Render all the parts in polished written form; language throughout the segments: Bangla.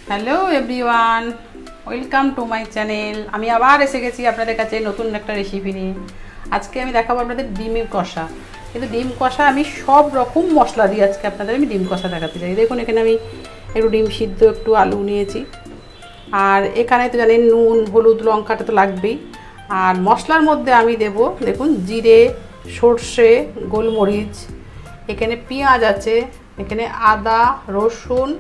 Hello everyone, welcome to my channel. আমি আবার এসে গেছি আপনাদের কাছে নতুন একটা রেসিপি নিয়ে। আজকে আমি দেখাবো আপনাদের ডিমের কষা। কিন্তু ডিম কষা আমি সব রকম মশলা দিয়ে আজকে আপনাদের আমি ডিম কষা দেখাতে চাই। দেখুন এখানে আমি একটু ডিম সিদ্ধ, একটু আলু নিয়েছি, আর এখানে তো জানেন নুন, হলুদ, লঙ্কাটা তো লাগবেই। আর মশলার মধ্যে আমি দেব দেখুন জিরে, সর্ষে, গোলমরিচ, এখানে পেঁয়াজ আছে, এখানে আদা, রসুন,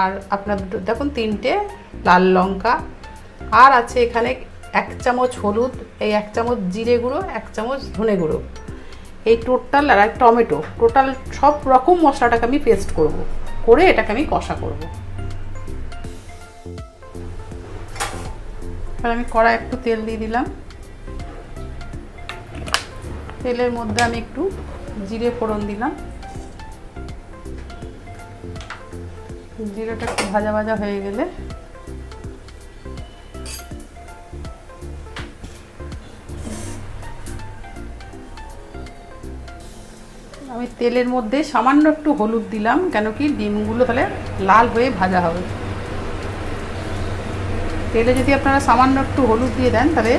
আর আপনার দেখুন 3টে লাল লঙ্কা, আর আছে এখানে 1 চামচ হলুদ, এই 1 চামচ জিরে গুঁড়ো, 1 চামচ ধনে গুঁড়ো, এই টোটাল, আর এক টমেটো, টোটাল সব রকম মশলাটাকে আমি পেস্ট করে এটাকে আমি কষা করব। এবার আমি কড়াই একটু তেল দিয়ে দিলাম। তেলের মধ্যে আমি একটু জিরে ফোড়ন দিলাম। জিরেটা একটু ভাজা ভাজা হয়ে গেলে আমি তেলের মধ্যে সামান্য একটু হলুদ দিলাম, কেন কি ডিমগুলো তাহলে লাল হয়ে ভাজা হবে। তেলে যদি আপনারা সামান্য একটু হলুদ দিয়ে দেন তাহলে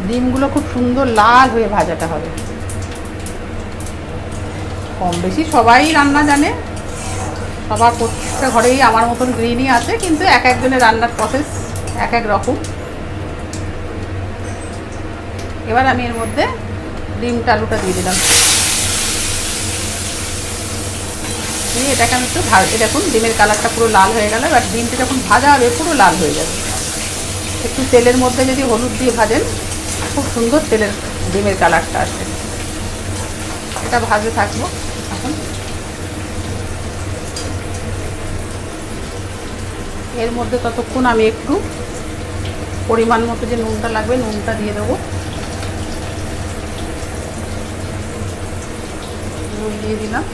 ডিমগুলো খুব সুন্দর লাল হয়ে ভাজাটা হবে। কম বেশি সবাই রান্না জানে, সবার প্রত্যেকটা ঘরেই আমার মতন গৃহিণী আছে, কিন্তু এক একজনের রান্নার প্রসেস এক এক রকম। এবার আমি এর মধ্যে ডিমটা, আলুটা দিয়ে দিলাম, দিয়ে এটাকে আমি একটু দেখুন ডিমের কালারটা পুরো লাল হয়ে গেল। এবার ডিমটা যখন ভাজা হবে পুরো লাল হয়ে যাবে। একটু তেলের মধ্যে যদি হলুদ দিয়ে ভাজেন খুব সুন্দর ডিমের কালারটা আসে। এটা ভাজতে থাকবো এখন। এর মধ্যে ততক্ষণ আমি একটু পরিমাণ মতো যে নুনটা লাগবে নুনটা দিয়ে দেবো। নুন দিয়ে দিলাম।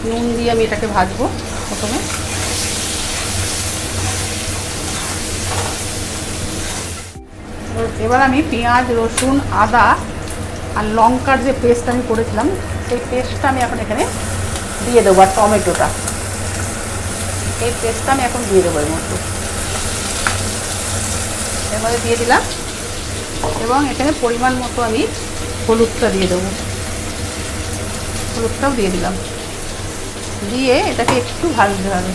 নুন দিয়ে আমি এটাকে ভাজবো প্রথমে। এবার আমি পেঁয়াজ, রসুন, আদা আর লঙ্কার যে পেস্ট আমি করেছিলাম সেই পেস্টটা আমি এখন এখানে দিয়ে দেবো, আর টমেটোটা, এই পেস্টটা আমি এখন দিয়ে দেবো এর মধ্যে দিয়ে দিলাম। এবং এখানে পরিমাণ মতো আমি হলুদটা দিয়ে দেবো, হলুদটাও দিয়ে দিলাম, দিয়ে এটাকে একটু ভাজতে হবে।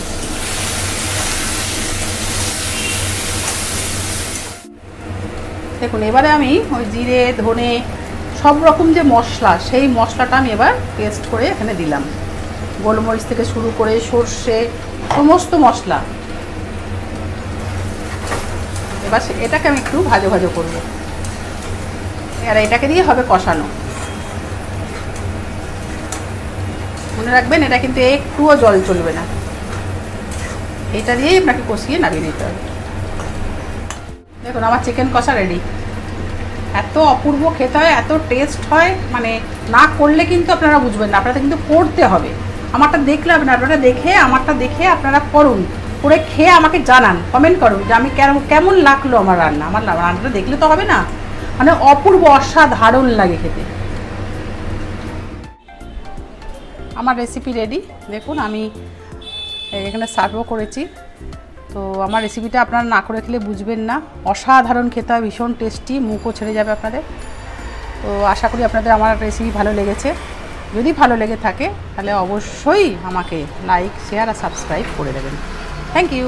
দেখুন এবারে আমি ওই জিরে, ধনে, সব রকম যে মশলা সেই মশলাটা আমি এবার পেস্ট করে এখানে দিলাম। গোলমরিচ থেকে শুরু করে সর্ষে, সমস্ত মশলা। এবার এটাকে আমি একটু ভাজা ভাজা করবো, আর এটাকে দিয়ে হবে কষানো। মনে রাখবেন এটা কিন্তু একটুও জল চলবে না, এটা দিয়েই আপনাকে কষিয়ে নামিয়ে নিতে হবে। দেখুন আমার চিকেন কষা রেডি। এত অপূর্ব খেতে হয়, এত টেস্ট হয়, মানে না করলে কিন্তু আপনারা বুঝবেন না, আপনাদের কিন্তু করতে হবে। আমারটা দেখলে হবে না, আমারটা দেখে আপনারা করুন, করে খেয়ে আমাকে জানান, কমেন্ট করুন যে আমি কেমন লাগলো আমার রান্না। আমার রান্নাটা দেখলে তো হবে না, মানে অপূর্ব অসাধারণ লাগে খেতে। আমার রেসিপি রেডি। দেখুন আমি এখানে সার্ভও করেছি। তো আমার রেসিপিটা আপনারা না করে খেলে বুঝবেন না, অসাধারণ খেতে হয়, ভীষণ টেস্টি, মুখও ছেড়ে যাবে আপনাদের। তো আশা করি আপনাদের আমার রেসিপি ভালো লেগেছে। যদি ভালো লেগে থাকে তাহলে অবশ্যই আমাকে লাইক, শেয়ার আর সাবস্ক্রাইব করে দেবেন। Thank you.